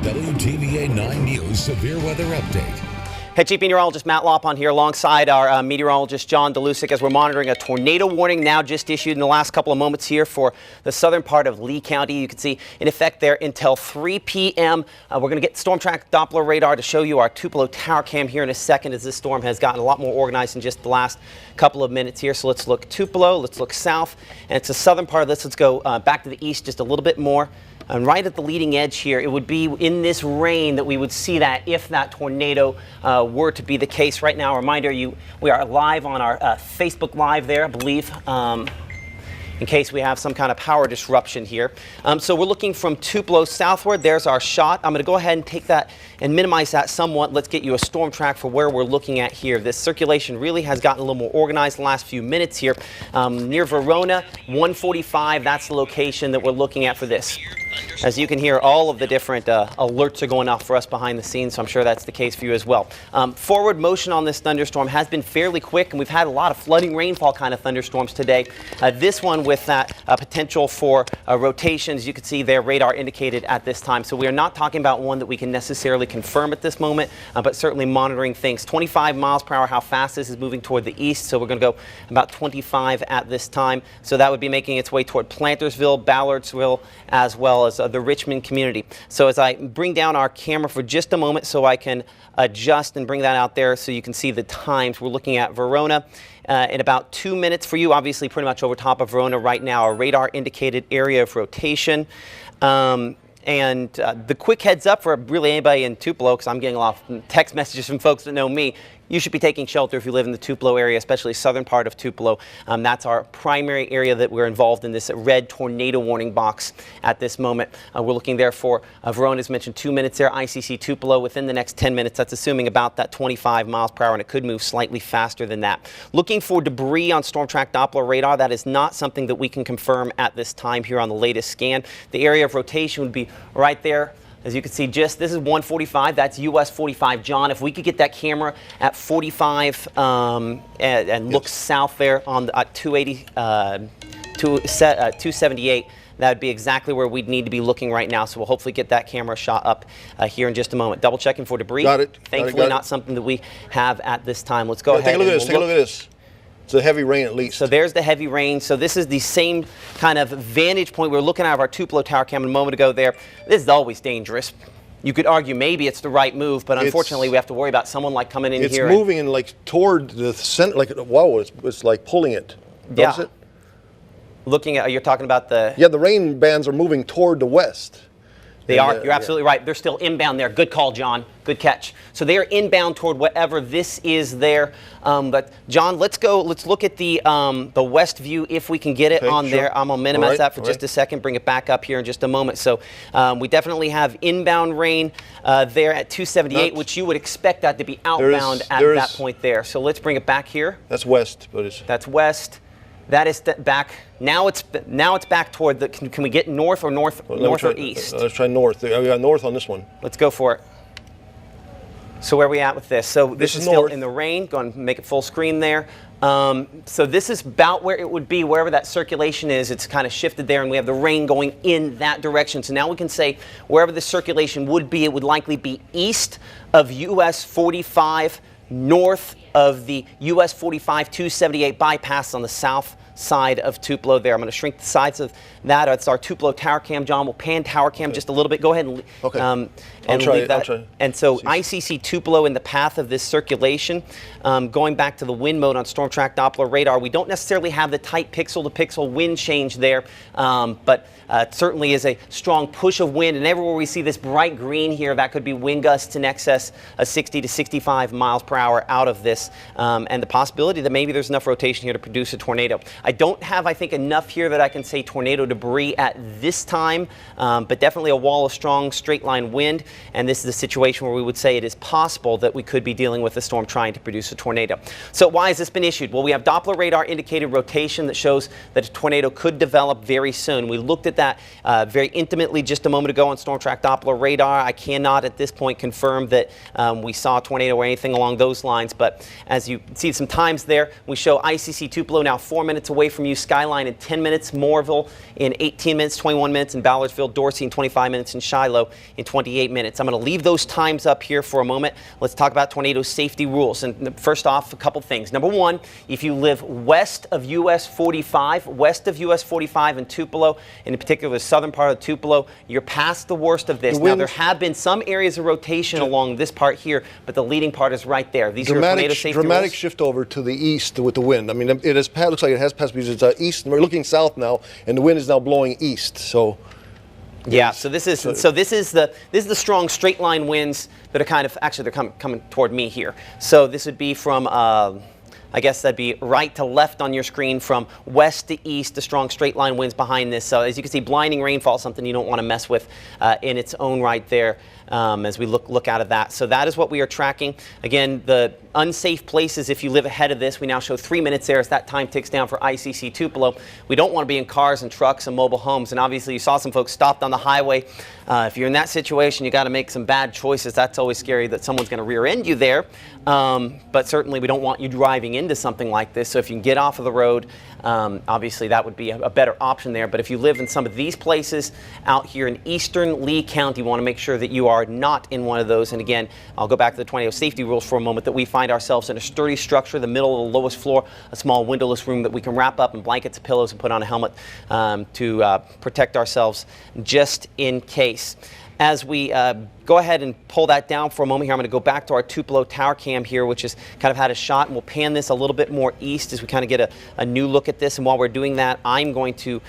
WTVA 9 News Severe Weather Update. Hey, Chief Meteorologist Matt Laubhan here alongside our meteorologist John Dolusic as we're monitoring a tornado warning now just issued in the last couple of moments here for the southern part of Lee County. You can see in effect there until 3 p.m. We're going to get storm track Doppler radar to show you our Tupelo tower cam here in a second as this storm has gotten a lot more organized in just the last couple of minutes here. So let's look Tupelo, let's look south, and it's the southern part of this. Let's go back to the east just a little bit more. And right at the leading edge here, it would be in this rain that we would see that if that tornado were to be the case. Right now, a reminder, we are live on our Facebook Live there, I believe, in case we have some kind of power disruption here. So we're looking from Tupelo southward. There's our shot. I'm going to go ahead and take that and minimize that somewhat. Let's get you a storm track for where we're looking at here. This circulation really has gotten a little more organized in the last few minutes here. Near Verona, 145, that's the location that we're looking at for this. As you can hear, all of the different alerts are going off for us behind the scenes, so I'm sure that's the case for you as well. Forward motion on this thunderstorm has been fairly quick, and we've had a lot of flooding rainfall kind of thunderstorms today. This one with that potential for rotations, you can see their radar indicated at this time. So we are not talking about one that we can necessarily confirm at this moment, but certainly monitoring things. 25 miles per hour, how fast this is moving toward the east, so we're going to go about 25 at this time. So that would be making its way toward Plantersville, Ballardsville, as well as the Richmond community. So as I bring down our camera for just a moment so I can adjust and bring that out there so you can see the times. We're looking at Verona in about 2 minutes for you, obviously pretty much over top of Verona right now, a radar indicated area of rotation. And the quick heads up for really anybody in Tupelo, because I'm getting a lot of text messages from folks that know me, you should be taking shelter if you live in the Tupelo area, especially southern part of Tupelo. That's our primary area that we're involved in this red tornado warning box at this moment. We're looking there for Verona, as mentioned, 2 minutes there. ICC Tupelo within the next 10 minutes. That's assuming about that 25 miles per hour, and it could move slightly faster than that. Looking for debris on storm track Doppler radar. That is not something that we can confirm at this time here on the latest scan. The area of rotation would be right there. As you can see, this is 145, that's US 45. John, if we could get that camera at 45 and look south there on the 278, that would be exactly where we'd need to be looking right now. So we'll hopefully get that camera shot up here in just a moment. Double checking for debris. Got it. Thankfully, not something that we have at this time. Let's go ahead. Take a look at this. Take a look at this. It's a heavy rain at least. So there's the heavy rain. So this is the same kind of vantage point we were looking at of our Tupelo tower cam a moment ago there. This is always dangerous. You could argue maybe it's the right move, but unfortunately we have to worry about someone like coming in here. It's moving in like toward the center, like, wow, it's like pulling it. Notice it? Looking at, you're talking about the... Yeah, the rain bands are moving toward the west. They are. You're absolutely right. They're still inbound there. Good call, John. Good catch. So they are inbound toward whatever this is there. But John, let's look at the west view if we can get it on there. I'm gonna minimize that for just a second. Bring it back up here in just a moment. So we definitely have inbound rain there at 278, which you would expect that to be outbound at that point there. So let's bring it back here. That's west, but it's... That's west. That is back. Now it's back toward the. Can we get north or north or east? Let's try north. We got north on this one. Let's go for it. So where are we at with this? So this is still in the rain. Go and make it full screen there. So this is about where it would be, wherever that circulation is. It's kind of shifted there, and we have the rain going in that direction. So now we can say wherever the circulation would be, it would likely be east of US 45. North of the US 45 278 bypass on the south side of Tupelo there. I'm going to shrink the sides of that. It's our Tupelo tower cam. John, we'll pan tower cam just a little bit. Go ahead and, leave that. And so ICC Tupelo in the path of this circulation. Going back to the wind mode on storm track Doppler radar, we don't necessarily have the tight pixel-to-pixel wind change there, but it certainly is a strong push of wind. And everywhere we see this bright green here, that could be wind gusts in excess of 60 to 65 miles per hour out of this, and the possibility that maybe there's enough rotation here to produce a tornado. I don't have, I think, enough here that I can say tornado debris at this time, but definitely a wall of strong straight line wind, and this is a situation where we would say it is possible that we could be dealing with a storm trying to produce a tornado. So why has this been issued? Well, we have Doppler radar indicated rotation that shows that a tornado could develop very soon. We looked at that very intimately just a moment ago on storm track Doppler radar. I cannot at this point confirm that we saw a tornado or anything along those lines, but as you see some times there, we show ICC Tupelo now 4 minutes away from you. Skyline in 10 minutes, Moorville in 18 minutes, 21 minutes in Ballardsville, Dorsey in 25 minutes, and Shiloh in 28 minutes. I'm going to leave those times up here for a moment. Let's talk about tornado safety rules. And first off, a couple things. Number one, if you live west of US 45 in Tupelo, in particular the southern part of Tupelo, you're past the worst of this. Now, there have been some areas of rotation along this part here, but the leading part is right there. These are tornado safety dramatic rules. Shift over to the east with the wind. I mean, it looks like it has passed because it's east. We're looking south now, and the wind is now blowing east. So, yeah. So this is the strong straight line winds that are kind of they're coming toward me here. So this would be from. I guess that'd be right to left on your screen, from west to east, the strong straight line winds behind this. So as you can see, blinding rainfall, something you don't want to mess with in its own right there as we look out of that. So that is what we are tracking. Again, the unsafe places, if you live ahead of this, we now show 3 minutes there as that time ticks down for ICC Tupelo. We don't want to be in cars and trucks and mobile homes. And obviously you saw some folks stopped on the highway. If you're in that situation, you got to make some bad choices. That's always scary that someone's going to rear end you there. But certainly we don't want you driving into something like this. So if you can get off of the road, obviously that would be a better option there. But if you live in some of these places out here in eastern Lee County, you want to make sure that you are not in one of those. And again, I'll go back to the tornado safety rules for a moment, that we find ourselves in a sturdy structure, the middle of the lowest floor, a small windowless room that we can wrap up in blankets, pillows, and put on a helmet to protect ourselves just in case. As we go ahead and pull that down for a moment here, I'm going to go back to our Tupelo tower cam here, which has kind of had a shot, and we'll pan this a little bit more east as we kind of get a new look at this. And while we're doing that, I'm going to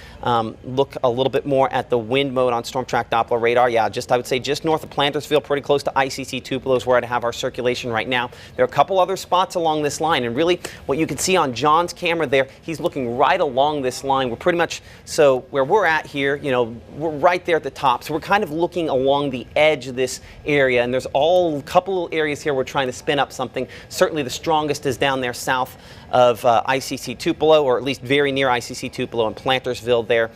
look a little bit more at the wind mode on Storm Track Doppler radar. Yeah, I would say just north of Plantersville, pretty close to ICC Tupelo is where I'd have our circulation right now. There are a couple other spots along this line, and really what you can see on John's camera there, he's looking right along this line. We're pretty much, so where we're at here, you know, we're right there at the top. So we're kind of looking along the edge of this area, and there's a couple areas here we're trying to spin up something. Certainly the strongest is down there south of ICC Tupelo, or at least very near ICC Tupelo and Plantersville there.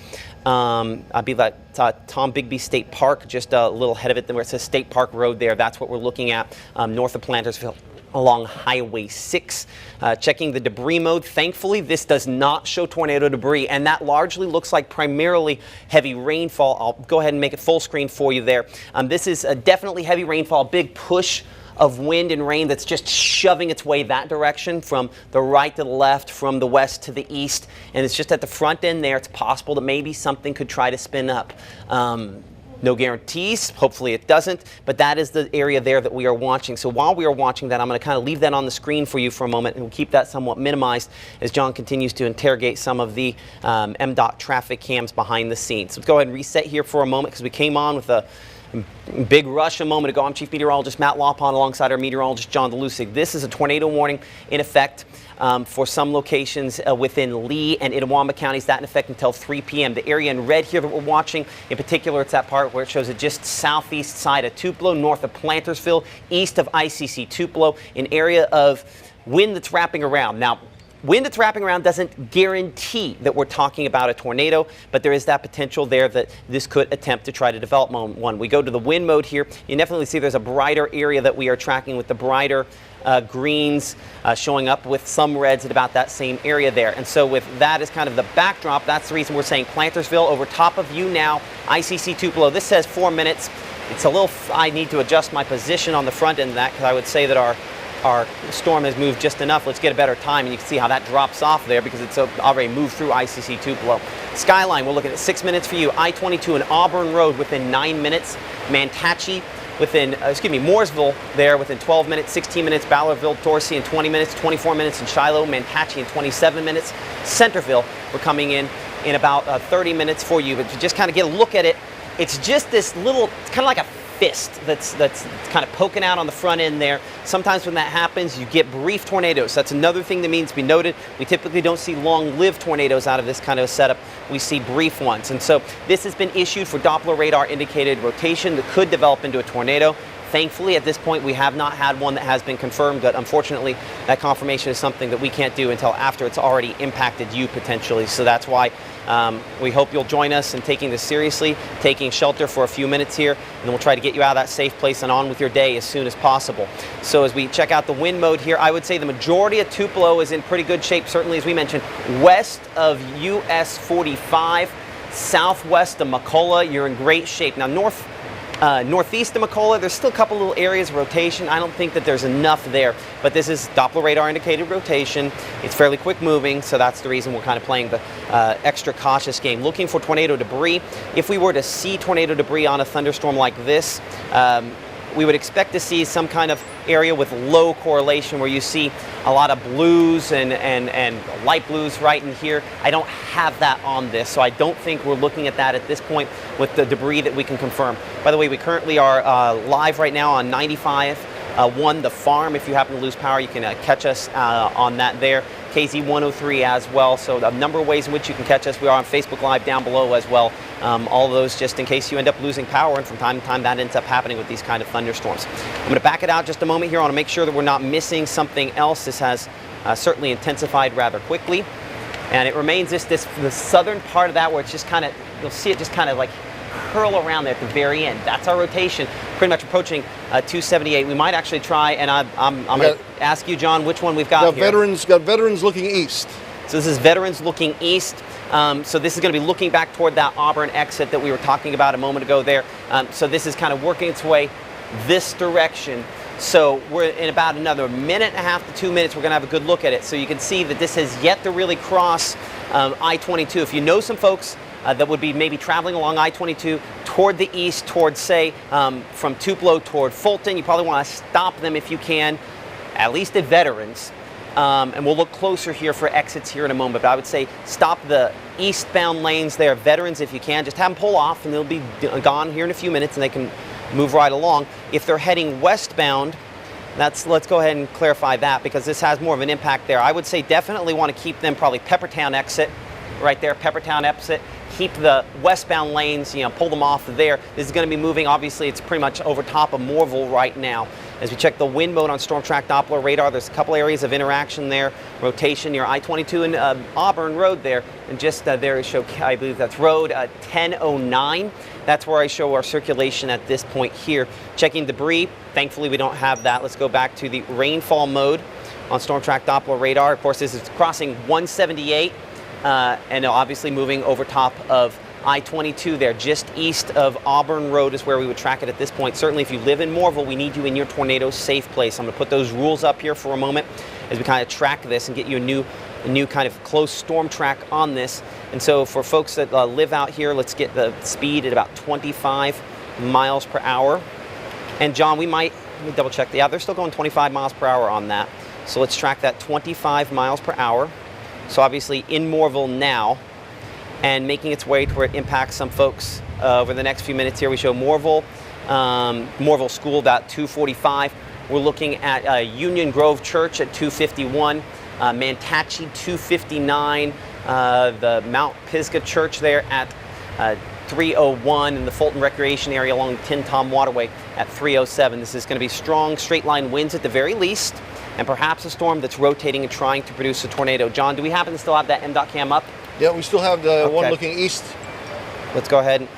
I believe that Tom Bigby State Park, just a little ahead of it, where it says State Park Road there. That's what we're looking at north of Plantersville along Highway 6. Checking the debris mode. Thankfully, this does not show tornado debris, and that largely looks like primarily heavy rainfall. I'll go ahead and make it full screen for you there. This is definitely heavy rainfall, big push of wind and rain that's just shoving its way that direction, from the right to the left, from the west to the east, and it's just at the front end there. It's possible that maybe something could try to spin up. No guarantees. Hopefully it doesn't, but that is the area there that we are watching. So while we are watching that, I'm going to kind of leave that on the screen for you for a moment, and we'll keep that somewhat minimized as John continues to interrogate some of the MDOT traffic cams behind the scenes. So let's go ahead and reset here for a moment, because we came on with a big rush a moment ago. I'm Chief Meteorologist Matt Laubhan alongside our meteorologist John Dolusic. This is a tornado warning in effect for some locations within Lee and Itawamba counties. That in effect until 3 p.m. The area in red here that we're watching, in particular, it's that part where it shows it just southeast side of Tupelo, north of Plantersville, east of ICC Tupelo, an area of wind that's wrapping around. Now, wind that's wrapping around doesn't guarantee that we're talking about a tornado, but there is that potential there that this could attempt to try to develop one. We go to the wind mode here. You definitely see there's a brighter area that we are tracking with the brighter greens showing up with some reds at about that same area there. And so with that as kind of the backdrop, that's the reason we're saying Plantersville over top of you now, ICC Tupelo. This says 4 minutes. It's a little, I need to adjust my position on the front end of that, because I would say that our storm has moved just enough. Let's get a better time, and you can see how that drops off there because it's already moved through ICC Tupelo. Skyline, we're looking at 6 minutes for you. I-22 and Auburn Road within 9 minutes. Manhatchee within, Mooresville there within 12 minutes, 16 minutes. Ballardsville, Dorsey in 20 minutes, 24 minutes in Shiloh. Manhatchee in 27 minutes. Centerville, we're coming in about 30 minutes for you. But to just kind of get a look at it, it's just this little, it's kind of like a fist that's kind of poking out on the front end there. Sometimes when that happens, you get brief tornadoes. That's another thing that needs to be noted. We typically don't see long-lived tornadoes out of this kind of a setup. We see brief ones. And so this has been issued for Doppler radar indicated rotation that could develop into a tornado. Thankfully, at this point, we have not had one that has been confirmed, but unfortunately, that confirmation is something that we can't do until after it's already impacted you potentially. So that's why We hope you'll join us in taking this seriously, taking shelter for a few minutes here, and then we'll try to get you out of that safe place and on with your day as soon as possible. So as we check out the wind mode here, I would say the majority of Tupelo is in pretty good shape, certainly as we mentioned, west of US 45, southwest of McCullough, you're in great shape. Now northeast of McCullough, there's still a couple little areas of rotation. I don't think that there's enough there, but this is Doppler radar indicated rotation. It's fairly quick moving, so that's the reason we're kind of playing the extra cautious game. Looking for tornado debris. If we were to see tornado debris on a thunderstorm like this, we would expect to see some kind of area with low correlation where you see a lot of blues and light blues right in here. I don't have that on this, so I don't think we're looking at that at this point with the debris that we can confirm. By the way, we currently are live right now on 95.1 The Farm. If you happen to lose power, you can catch us on that there. KZ 103 as well. So a number of ways in which you can catch us. We are on Facebook Live down below as well. All of those just in case you end up losing power, and from time to time that ends up happening with these kind of thunderstorms. I'm going to back it out just a moment here. I want to make sure that we're not missing something else. This has certainly intensified rather quickly, and it remains the southern part of that where it's just kind of, you'll see it just kind of like curl around there at the very end. That's our rotation, pretty much approaching 278. We might actually try, and I'm going to ask you, John, which one we've got here. Got veterans looking east. So this is veterans looking east. So this is going to be looking back toward that Auburn exit that we were talking about a moment ago there. So this is kind of working its way this direction. So we're in about another minute and a half to 2 minutes. We're going to have a good look at it. So you can see that this has yet to really cross I-22. If you know some folks that would be maybe traveling along I-22 toward the east, towards, say, from Tupelo toward Fulton, you probably want to stop them if you can, at least at veterans. And we'll look closer here for exits here in a moment, but I would say stop the eastbound lanes there. Veterans, if you can, just have them pull off and they'll be gone here in a few minutes and they can move right along. If they're heading westbound, let's go ahead and clarify that because this has more of an impact there. I would say definitely want to keep them probably Peppertown exit right there, Peppertown exit. Keep the westbound lanes, pull them off there. This is going to be moving, obviously, it's pretty much over top of Moorville right now. As we check the wind mode on Storm Track Doppler radar, there's a couple areas of interaction there, rotation near I-22 and Auburn Road there. And just there show, I believe that's road 1009. That's where I show our circulation at this point here. Checking debris, thankfully we don't have that. Let's go back to the rainfall mode on Storm Track Doppler radar. Of course, this is crossing 178. And obviously moving over top of I-22 there, just east of Auburn Road is where we would track it at this point. Certainly if you live in Moorville, we need you in your tornado safe place. I'm going to put those rules up here for a moment as we kind of track this and get you a new kind of close storm track on this. And so for folks that live out here, let's get the speed at about 25 miles per hour. And John, let me double check. Yeah, they're still going 25 miles per hour on that. So let's track that 25 miles per hour. So obviously in Moorville now, and making its way to where it impacts some folks over the next few minutes here. We show Moorville, Moorville School about 245. We're looking at Union Grove Church at 251, Mantachie 259, the Mount Pisgah Church there at 301, and the Fulton Recreation Area along the Tin Tom Waterway at 307. This is going to be strong straight line winds at the very least, and perhaps a storm that's rotating and trying to produce a tornado. John, do we happen to still have that MDOT cam up? Yeah, we still have the one looking east. Let's go ahead.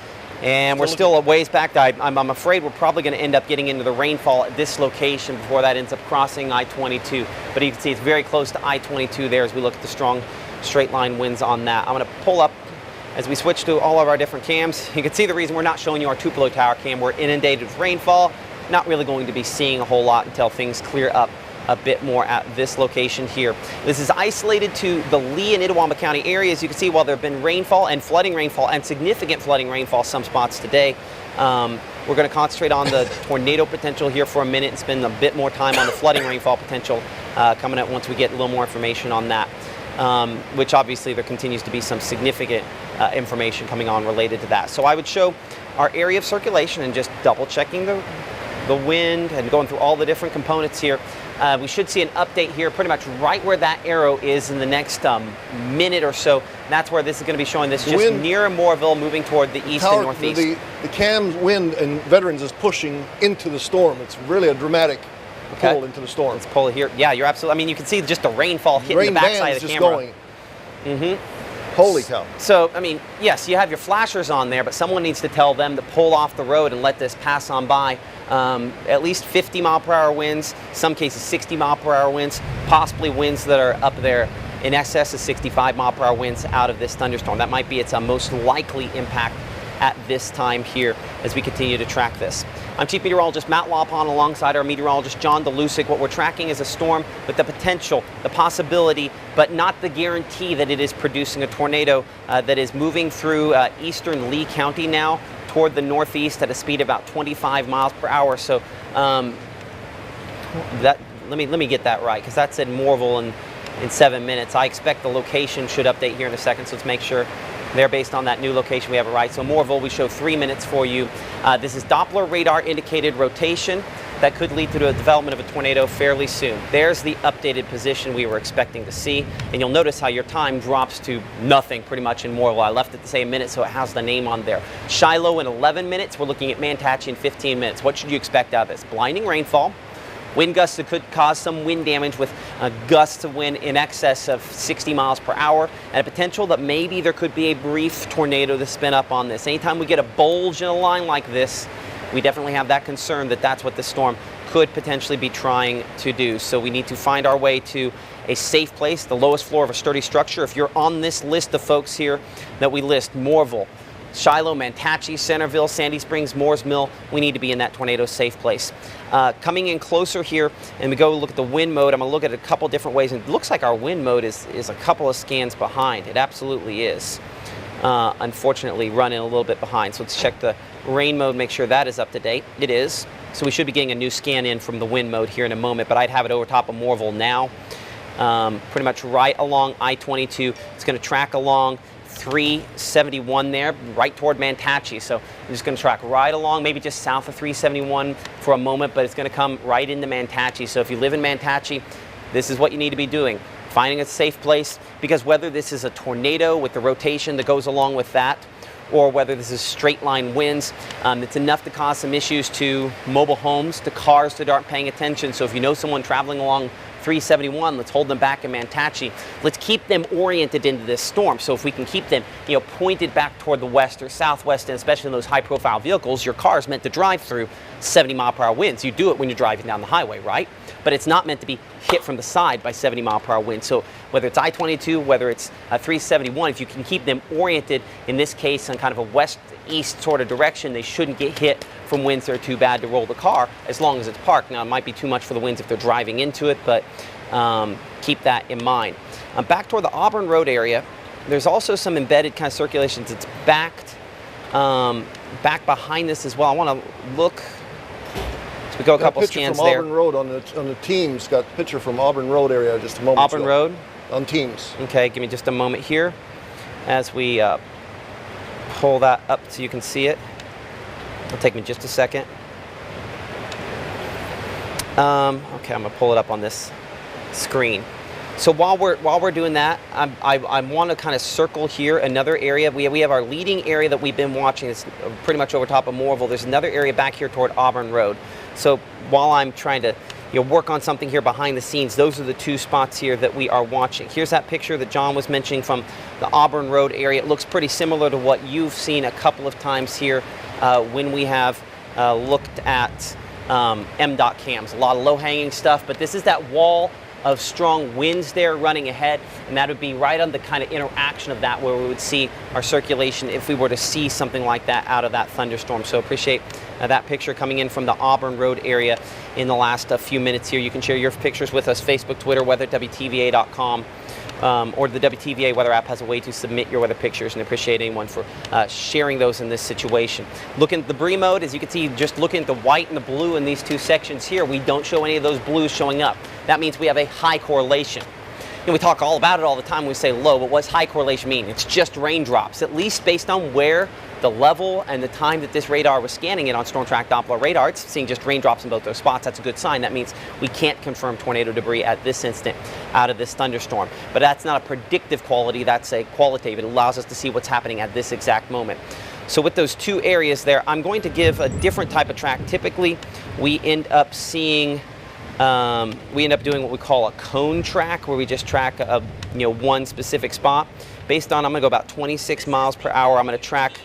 And we're still a ways back. I'm afraid we're probably going to end up getting into the rainfall at this location before that ends up crossing I-22. But you can see it's very close to I-22 there as we look at the strong straight line winds on that. I'm going to pull up as we switch to all of our different cams. You can see the reason we're not showing you our Tupelo Tower cam. We're inundated with rainfall. Not really going to be seeing a whole lot until things clear up a bit more at this location here. This is isolated to the Lee and Itawamba County areas. You can see while there have been rainfall and flooding rainfall and significant flooding rainfall some spots today, we're going to concentrate on the tornado potential here for a minute and spend a bit more time on the flooding rainfall potential coming up once we get a little more information on that, which obviously there continues to be some significant information coming on related to that. So I would show our area of circulation and just double checking the wind and going through all the different components here. We should see an update here pretty much right where that arrow is in the next minute or so. And that's where this is going to be showing this, just near Moorville, moving toward the east and northeast. The cam's wind and veterans is pushing into the storm. It's really a dramatic pull into the storm. Let's pull it here. Yeah, you're absolutely. I mean, you can see just the rainfall hitting the backside of the camera. Going. Holy cow. So, I mean, yes, you have your flashers on there, but someone needs to tell them to pull off the road and let this pass on by. At least 50 mile per hour winds, some cases 60 mile per hour winds, possibly winds that are up there in excess of 65 mile per hour winds out of this thunderstorm. That might be its most likely impact at this time here as we continue to track this. I'm Chief Meteorologist Matt Laubhan alongside our meteorologist John Dolusic. What we're tracking is a storm with the potential, the possibility, but not the guarantee that it is producing a tornado that is moving through eastern Lee County now toward the northeast at a speed of about 25 miles per hour. So let me get that right, because that said Morville in 7 minutes. I expect the location should update here in a second, so let's make sure they're based on that new location we have it right. So Morville, we show 3 minutes for you. This is Doppler radar indicated rotation that could lead to the development of a tornado fairly soon. There's the updated position we were expecting to see, and you'll notice how your time drops to nothing pretty much in Morville. I left it the same minute, so it has the name on there. Shiloh in 11 minutes. We're looking at Manatee in 15 minutes. What should you expect out of this? Blinding rainfall. Wind gusts that could cause some wind damage with gusts of wind in excess of 60 miles per hour, and a potential that maybe there could be a brief tornado to spin up on this. Anytime we get a bulge in a line like this, we definitely have that concern that that's what the storm could potentially be trying to do. So we need to find our way to a safe place, the lowest floor of a sturdy structure. If you're on this list of folks here that we list, Morville, Shiloh, Manatee, Centerville, Sandy Springs, Moores Mill, we need to be in that tornado safe place. Coming in closer here, and we go look at the wind mode, I'm going to look at it a couple different ways, and it looks like our wind mode is a couple of scans behind. It absolutely is. Unfortunately, running a little bit behind. So let's check the rain mode, make sure that is up to date. It is. So we should be getting a new scan in from the wind mode here in a moment, but I'd have it over top of Morville now. Pretty much right along I-22. It's going to track along 371 there, right toward Manatee. So I'm just going to track right along, maybe just south of 371 for a moment, but it's going to come right into Manatee. So if you live in Manatee, this is what you need to be doing. Finding a safe place, because whether this is a tornado with the rotation that goes along with that, or whether this is straight line winds, it's enough to cause some issues to mobile homes, to cars that aren't paying attention. So if you know someone traveling along 371, let's hold them back in Manatee. Let's keep them oriented into this storm. So if we can keep them, pointed back toward the west or southwest, and especially in those high-profile vehicles, your car is meant to drive through 70-mile-per-hour winds. You do it when you're driving down the highway, right? But it's not meant to be hit from the side by 70-mile-per-hour winds. So whether it's I-22, whether it's 371, if you can keep them oriented, in this case, in kind of a west-east sort of direction, they shouldn't get hit from winds that are too bad to roll the car, as long as it's parked. Now, it might be too much for the winds if they're driving into it, but keep that in mind. Back toward the Auburn Road area, there's also some embedded kind of circulations. It's back behind this as well. I want to look. So we go a couple scans from there. Auburn Road on the Teams. Got a picture from Auburn Road area just a moment Auburn ago. Road? On Teams. Okay, give me just a moment here as we pull that up so you can see it. It'll take me just a second. Okay, I'm gonna pull it up on this screen. So while we're doing that, I want to kind of circle here another area. We have our leading area that we've been watching. It's pretty much over top of Morville. There's another area back here toward Auburn Road. So while I'm trying to work on something here behind the scenes, those are the two spots here that we are watching. Here's that picture that John was mentioning from the Auburn Road area. It looks pretty similar to what you've seen a couple of times here when we have looked at MDOT cams. A lot of low-hanging stuff, but this is that wall of strong winds there running ahead, and that would be right on the kind of interaction of that where we would see our circulation if we were to see something like that out of that thunderstorm. So appreciate that picture coming in from the Auburn Road area in the last few minutes here. You can share your pictures with us, Facebook, Twitter, weather@WTVA.com. Or the WTVA weather app has a way to submit your weather pictures, and appreciate anyone for sharing those in this situation. Looking at the debris mode, as you can see, just looking at the white and the blue in these two sections here, we don't show any of those blues showing up. That means we have a high correlation. We talk all about it all the time when we say low, but what does high correlation mean? It's just raindrops, at least based on where the level and the time that this radar was scanning it on Storm Track Doppler radar. It's seeing just raindrops in both those spots. That's a good sign. That means we can't confirm tornado debris at this instant out of this thunderstorm. But that's not a predictive quality, that's a qualitative. It allows us to see what's happening at this exact moment. So with those two areas there, I'm going to give a different type of track. Typically, we end up seeing we end up doing what we call a cone track, where we just track one specific spot. Based on, I'm going to go about 26 miles per hour. I'm going to track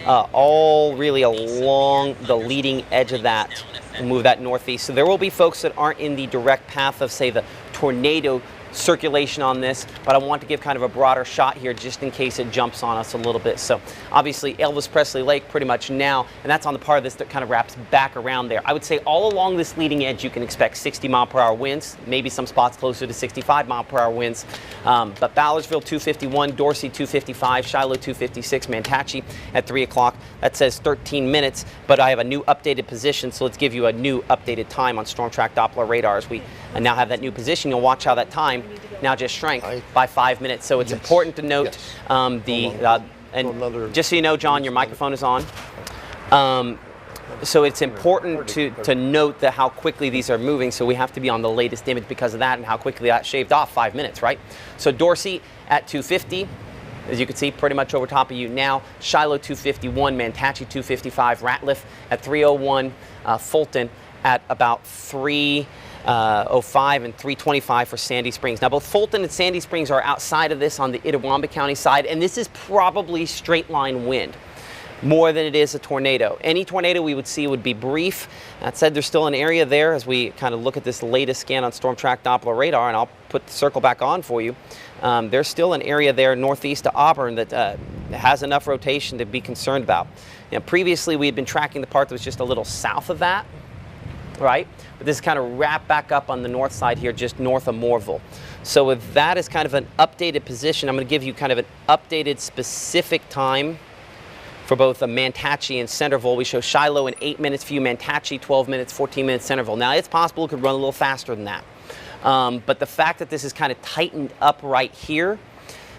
all really along the leading edge of that and move that northeast. So there will be folks that aren't in the direct path of, say, the tornado circulation on this, but I want to give kind of a broader shot here just in case it jumps on us a little bit. So obviously Elvis Presley Lake pretty much now, and that's on the part of this that kind of wraps back around there. I would say all along this leading edge you can expect 60 mile per hour winds, maybe some spots closer to 65 mile per hour winds, but Ballardsville 251, Dorsey 255, Shiloh 256, Mantachie at 3 o'clock. That says 13 minutes, but I have a new updated position, so let's give you a new updated time on Storm Track Doppler radars. We now have that new position. You'll watch how that time now just shrank by 5 minutes. So it's important to note just so you know, John, your microphone is on. So it's important to note that how quickly these are moving. So we have to be on the latest image because of that and how quickly that shaved off 5 minutes, right? So Dorsey at 250. As you can see, pretty much over top of you now. Shiloh 251, Mantachie 255, Ratliff at 301, Fulton at about 305 and 325 for Sandy Springs. Now both Fulton and Sandy Springs are outside of this on the Itawamba County side, and this is probably straight line wind more than it is a tornado. Any tornado we would see would be brief. That said, there's still an area there as we kind of look at this latest scan on Storm Track Doppler radar, and I'll put the circle back on for you. There's still an area there northeast of Auburn that has enough rotation to be concerned about. Previously we had been tracking the part that was just a little south of that, right? But this is kind of wrapped back up on the north side here, just north of Mooreville. So with that as kind of an updated position, I'm going to give you kind of an updated specific time for both Mantachie and Centerville. We show Shiloh in 8 minutes for you, Mantachie 12 minutes, 14 minutes Centerville. Now it's possible it could run a little faster than that. But the fact that this is kind of tightened up right here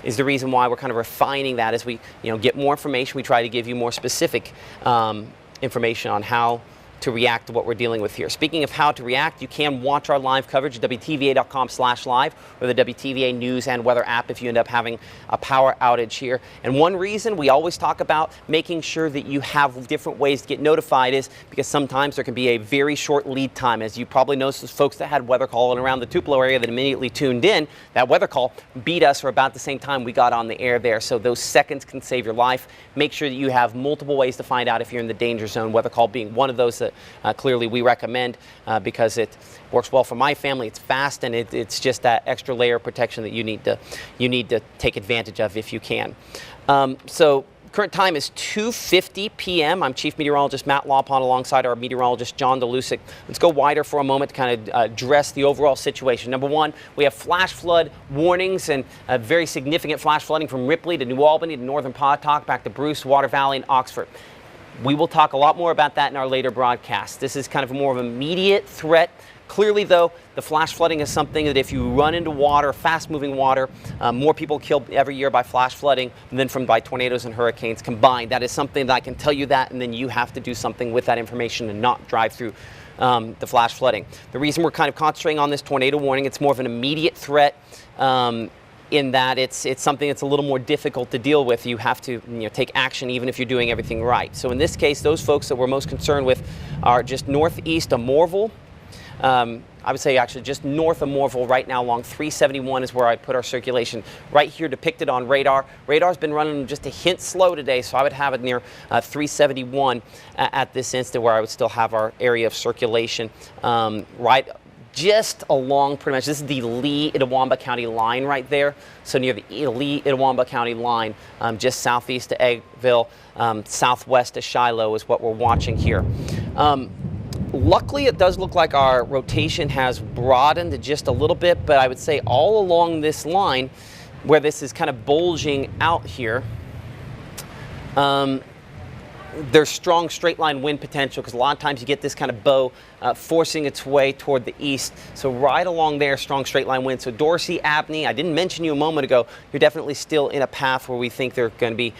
is the reason why we're kind of refining that. As we get more information, we try to give you more specific information on how to react to what we're dealing with here. Speaking of how to react, you can watch our live coverage at WTVA.com/live or the WTVA News and Weather app if you end up having a power outage here. And one reason we always talk about making sure that you have different ways to get notified is because sometimes there can be a very short lead time. As you probably noticed, those folks that had weather calling around the Tupelo area that immediately tuned in, that weather call beat us for about the same time we got on the air there. So those seconds can save your life. Make sure that you have multiple ways to find out if you're in the danger zone, weather call being one of those that clearly we recommend because it works well for my family. It's fast, and it's just that extra layer of protection that you need to take advantage of if you can. So current time is 2:50 p.m. I'm Chief Meteorologist Matt Laubhan alongside our meteorologist John Dolusic. Let's go wider for a moment to kind of address the overall situation. Number one, we have flash flood warnings and very significant flash flooding from Ripley to New Albany to northern Pontotoc back to Bruce, Water Valley, and Oxford. We will talk a lot more about that in our later broadcast. This is kind of more of an immediate threat. Clearly, though, the flash flooding is something that if you run into water, fast-moving water, more people killed every year by flash flooding than by tornadoes and hurricanes combined. That is something that I can tell you that, and then you have to do something with that information and not drive through the flash flooding. The reason we're kind of concentrating on this tornado warning, it's more of an immediate threat. In that it's something that's a little more difficult to deal with. You have to take action even if you're doing everything right. So in this case, those folks that we're most concerned with are just northeast of Mooreville. I would say actually just north of Mooreville right now along 371 is where I put our circulation. Right here depicted on radar. Radar's been running just a hint slow today, so I would have it near 371 at this instant where I would still have our area of circulation right just along pretty much, this is the Lee-Itawamba County line right there. So near the Lee-Itawamba County line, just southeast of Eggville, southwest of Shiloh is what we're watching here. Luckily, it does look like our rotation has broadened just a little bit, but I would say all along this line, where this is kind of bulging out here, there's strong straight line wind potential because a lot of times you get this kind of bow forcing its way toward the east. So right along there, strong straight line wind. So Dorsey, Abney, I didn't mention you a moment ago, you're definitely still in a path where we think there are going to be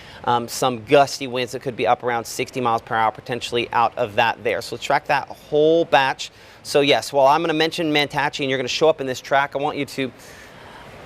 some gusty winds that could be up around 60 miles per hour potentially out of that there. So let's track that whole batch. So yes, while I'm going to mention Mantachie and you're going to show up in this track, I want you to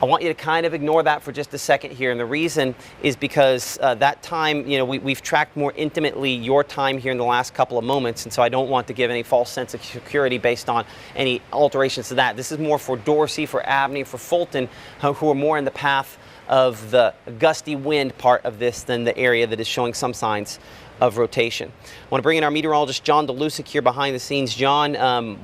I want you to kind of ignore that for just a second here, and the reason is because that time, we've tracked more intimately your time here in the last couple of moments, and so I don't want to give any false sense of security based on any alterations to that. This is more for Dorsey, for Abney, for Fulton, who are more in the path of the gusty wind part of this than the area that is showing some signs of rotation. I want to bring in our meteorologist, John Dolusic, here behind the scenes. John,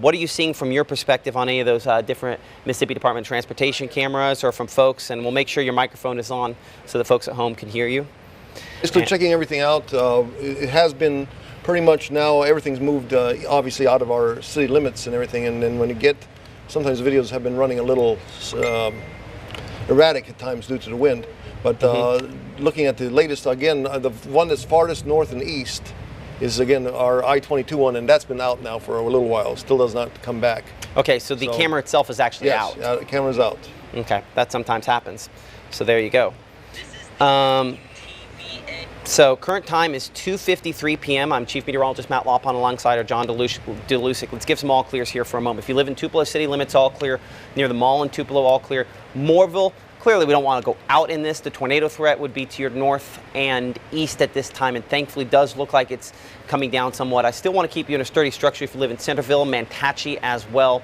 what are you seeing from your perspective on any of those different Mississippi Department of Transportation cameras or from folks? And we'll make sure your microphone is on so the folks at home can hear you. Basically checking everything out. It has been pretty much now everything's moved obviously out of our city limits and everything. And then when you get, sometimes videos have been running a little erratic at times due to the wind. But looking at the latest, again, the one that's farthest north and east is, again, our I-22 one, and that's been out now for a little while. Still does not come back. Okay, so the camera itself is actually out. Yes, the camera's out. Okay, that sometimes happens. So there you go. So current time is 2:53 p.m. I'm Chief Meteorologist Matt Laubhan alongside our John Dolusic. Let's give some all clears here for a moment. If you live in Tupelo city limits, all clear. Near the mall in Tupelo, all clear. Moreville, clearly we don't want to go out in this. The tornado threat would be to your north and east at this time, and thankfully does look like it's coming down somewhat. I still want to keep you in a sturdy structure if you live in Centerville, Manhatchee as well.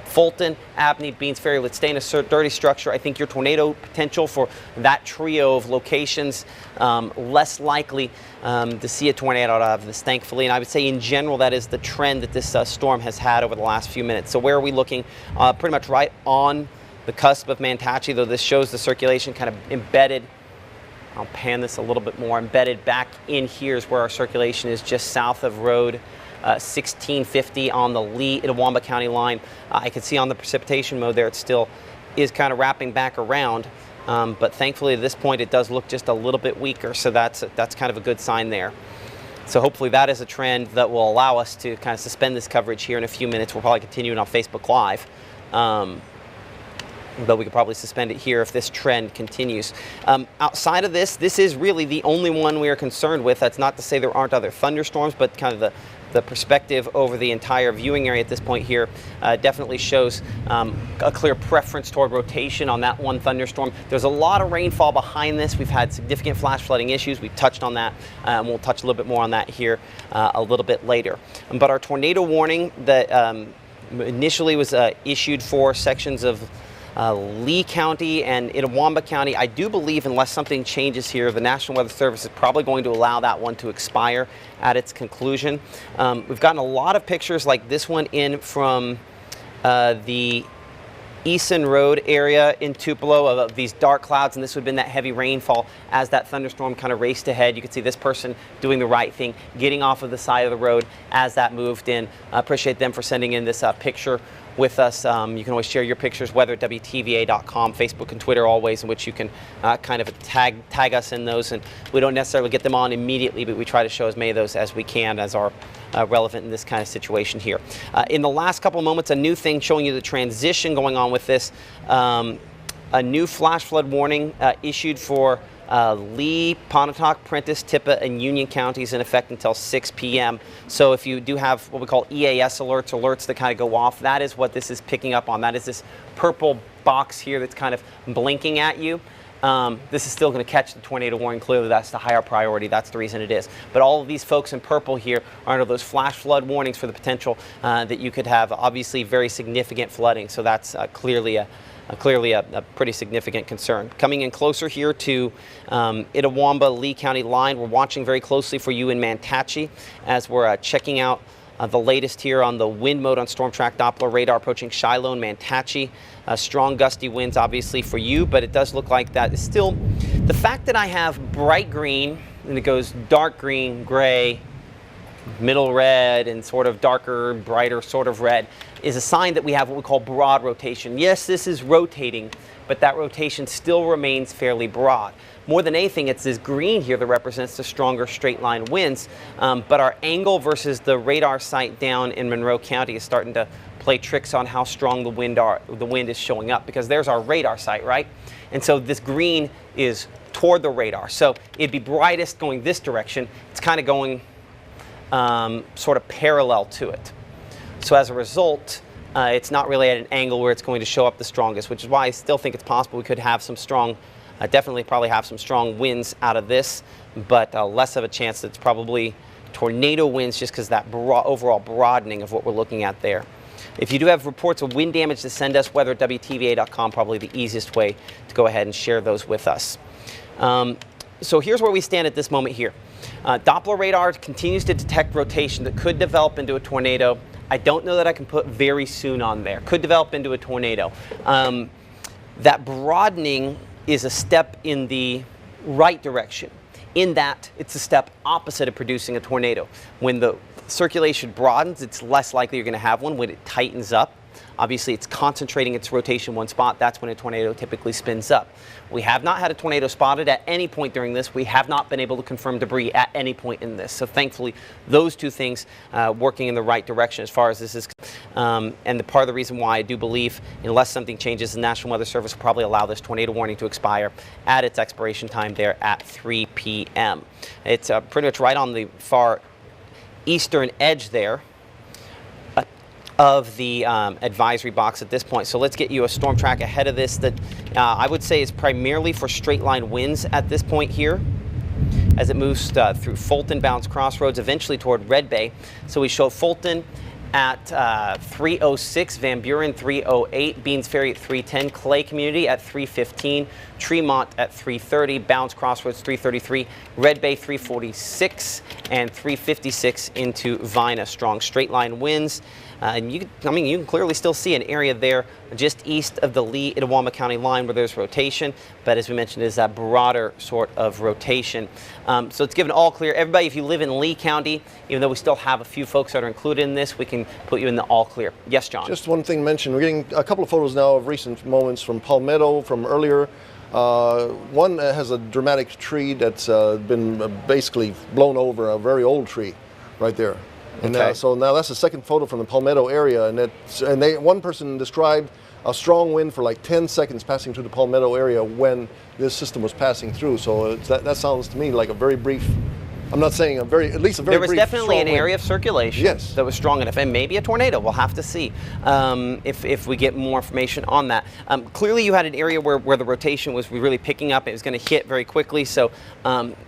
Fulton, Abney, Beans Ferry, let's stay in a sturdy structure. I think your tornado potential for that trio of locations, less likely to see a tornado out of this, thankfully. And I would say in general that is the trend that this storm has had over the last few minutes. So where are we looking? Pretty much right on the cusp of Manhatchee, though this shows the circulation kind of embedded. I'll pan this a little bit more. Embedded back in here is where our circulation is, just south of Road 1650 on the Lee-Itawamba County line. I can see on the precipitation mode there it still is kind of wrapping back around, but thankfully at this point it does look just a little bit weaker, so that's kind of a good sign there. So hopefully that is a trend that will allow us to kind of suspend this coverage here in a few minutes. We'll probably continue it on Facebook Live. But we could probably suspend it here if this trend continues. Outside of this is really the only one we are concerned with. That's not to say there aren't other thunderstorms, but kind of the perspective over the entire viewing area at this point here definitely shows a clear preference toward rotation on that one thunderstorm. There's a lot of rainfall behind this. We've had significant flash flooding issues. We've touched on that, and we'll touch a little bit more on that here a little bit later. But our tornado warning that initially was issued for sections of Lee County and Itawamba County, I do believe, unless something changes here, the National Weather Service is probably going to allow that one to expire at its conclusion. We've gotten a lot of pictures like this one in from the Easton Road area in Tupelo of these dark clouds, and this would have been that heavy rainfall as that thunderstorm kind of raced ahead. You could see this person doing the right thing, getting off of the side of the road as that moved in. I appreciate them for sending in this picture with us. You can always share your pictures, weather at WTVA.com, Facebook and Twitter, always, in which you can kind of tag us in those. And we don't necessarily get them on immediately, but we try to show as many of those as we can as are relevant in this kind of situation here. In the last couple of moments, a new thing showing you the transition going on with this. A new flash flood warning issued for Lee, Pontotoc, Prentiss, Tippah, and Union counties in effect until 6 p.m. So if you do have what we call EAS alerts that kind of go off, that is what this is picking up on. That is this purple box here that's kind of blinking at you. This is still going to catch the tornado warning. Clearly, that's the higher priority. That's the reason it is. But all of these folks in purple here are under those flash flood warnings for the potential that you could have, obviously, very significant flooding. So that's clearly a pretty significant concern. Coming in closer here to Itawamba, Lee County line, we're watching very closely for you in Manhatchee as we're checking out the latest here on the wind mode on Storm Track Doppler radar approaching Shiloh and Manhatchee. Strong gusty winds obviously for you, but it does look like that is still, the fact that I have bright green and it goes dark green, gray, middle red, and sort of darker, brighter sort of red is a sign that we have what we call broad rotation. Yes, this is rotating, but that rotation still remains fairly broad. More than anything, it's this green here that represents the stronger straight line winds, but our angle versus the radar site down in Monroe County is starting to play tricks on how strong the wind is showing up, because there's our radar site, right? And so this green is toward the radar. So it'd be brightest going this direction. It's kind of going sort of parallel to it. So as a result, It's not really at an angle where it's going to show up the strongest, which is why I still think it's possible we could have some strong, definitely probably have some strong winds out of this, but less of a chance that it's probably tornado winds just because that overall broadening of what we're looking at there. If you do have reports of wind damage to send us, weather at WTVA.com, probably the easiest way to go ahead and share those with us. So here's where we stand at this moment here. Doppler radar continues to detect rotation that could develop into a tornado. I don't know that I can put very soon on there. Could develop into a tornado. That broadening is a step in the right direction, in that it's a step opposite of producing a tornado. When the circulation broadens, it's less likely you're going to have one. When it tightens up, obviously it's concentrating its rotation in one spot. That's when a tornado typically spins up. We have not had a tornado spotted at any point during this. We have not been able to confirm debris at any point in this. So thankfully, those two things working in the right direction as far as this is. And the part of the reason why I do believe, unless something changes, the National Weather Service will probably allow this tornado warning to expire at its expiration time there at 3 p.m. It's pretty much right on the far eastern edge there of the advisory box at this point. So let's get you a storm track ahead of this that I would say is primarily for straight line winds at this point here as it moves through Fulton, Bounce Crossroads, eventually toward Red Bay. So we show Fulton at 3:06, Van Buren 3:08, Beans Ferry at 3:10, Clay Community at 3:15, Tremont at 3:30, Bounce Crossroads 3:33, Red Bay 3:46, and 3:56 into Vina. Strong straight line winds. And you can clearly still see an area there just east of the Lee-Itawamba County line where there's rotation, but as we mentioned, is that broader sort of rotation. So it's given all clear. Everybody, if you live in Lee County, even though we still have a few folks that are included in this, we can put you in the all clear. Yes, John? Just one thing mentioned. We're getting a couple of photos now of recent moments from Palmetto from earlier. One has a dramatic tree that's been basically blown over, a very old tree right there. And okay. So now that's the second photo from the Palmetto area, and one person described a strong wind for like 10 seconds passing through the Palmetto area when this system was passing through. So that sounds to me like a very brief. I'm not saying at least a very brief. There was definitely an wind. area of circulation that was strong enough, and maybe a tornado. We'll have to see if we get more information on that. Clearly, you had an area where the rotation was really picking up. It was going to hit very quickly. So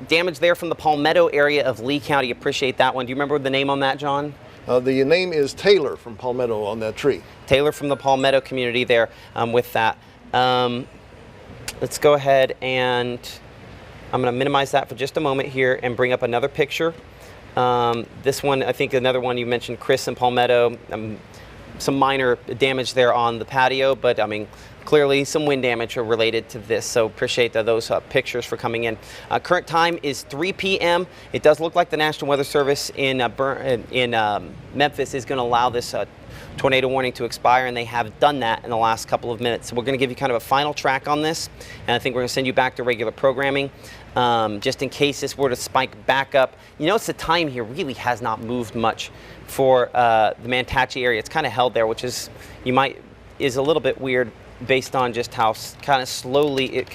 damage there from the Palmetto area of Lee County. Appreciate that one. Do you remember the name on that, John? The name is Taylor from Palmetto on that tree. Taylor from the Palmetto community there with that. Let's go ahead and I'm going to minimize that for just a moment here and bring up another picture. This one, I think another one you mentioned, Chris and Palmetto. Some minor damage there on the patio, but I mean, clearly some wind damage related to this. So appreciate those pictures for coming in. Current time is 3 p.m. It does look like the National Weather Service in Memphis is going to allow this tornado warning to expire, and they have done that in the last couple of minutes. So we're going to give you kind of a final track on this, and I think we're going to send you back to regular programming just in case this were to spike back up. You notice the time here really has not moved much for the Manatee area. It's kind of held there, which is is a little bit weird based on just how kind of slowly it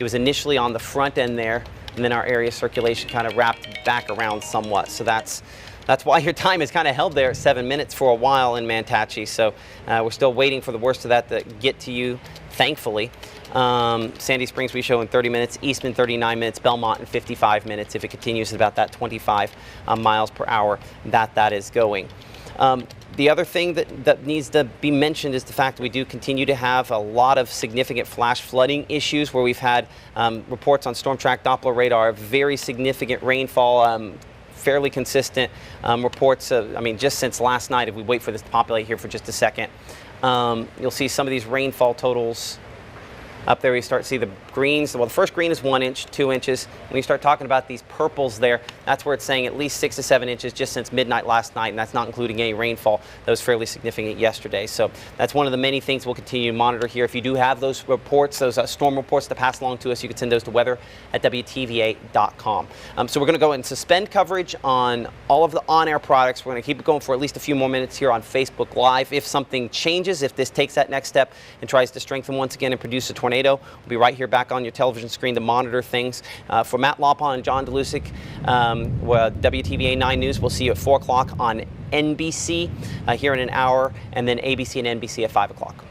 was initially on the front end there, and then our area circulation kind of wrapped back around somewhat. So that's why your time is kind of held there at 7 minutes for a while in Manatee. So we're still waiting for the worst of that to get to you, thankfully. Sandy Springs we show in 30 minutes, Eastman 39 minutes, Belmont in 55 minutes if it continues at about that 25 miles per hour that is going. The other thing that needs to be mentioned is the fact that we do continue to have a lot of significant flash flooding issues where we've had reports on Storm Track Doppler radar, very significant rainfall, fairly consistent reports. Just since last night, if we wait for this to populate here for just a second, you'll see some of these rainfall totals up there. You start to see the greens. Well, the first green is 1 inch, 2 inches. When you start talking about these purples there, that's where it's saying at least 6 to 7 inches just since midnight last night, and that's not including any rainfall that was fairly significant yesterday. So that's one of the many things we'll continue to monitor here. If you do have those reports, those storm reports to pass along to us, you can send those to weather@WTVA.com. So we're going to go and suspend coverage on all of the on-air products. We're going to keep it going for at least a few more minutes here on Facebook Live. If something changes, if this takes that next step and tries to strengthen once again and produce a tornado, we'll be right here back on your television screen to monitor things. For Matt Laubhan and John Dolusic, WTVA 9 News. We'll see you at 4 o'clock on NBC here in an hour, and then ABC and NBC at 5 o'clock.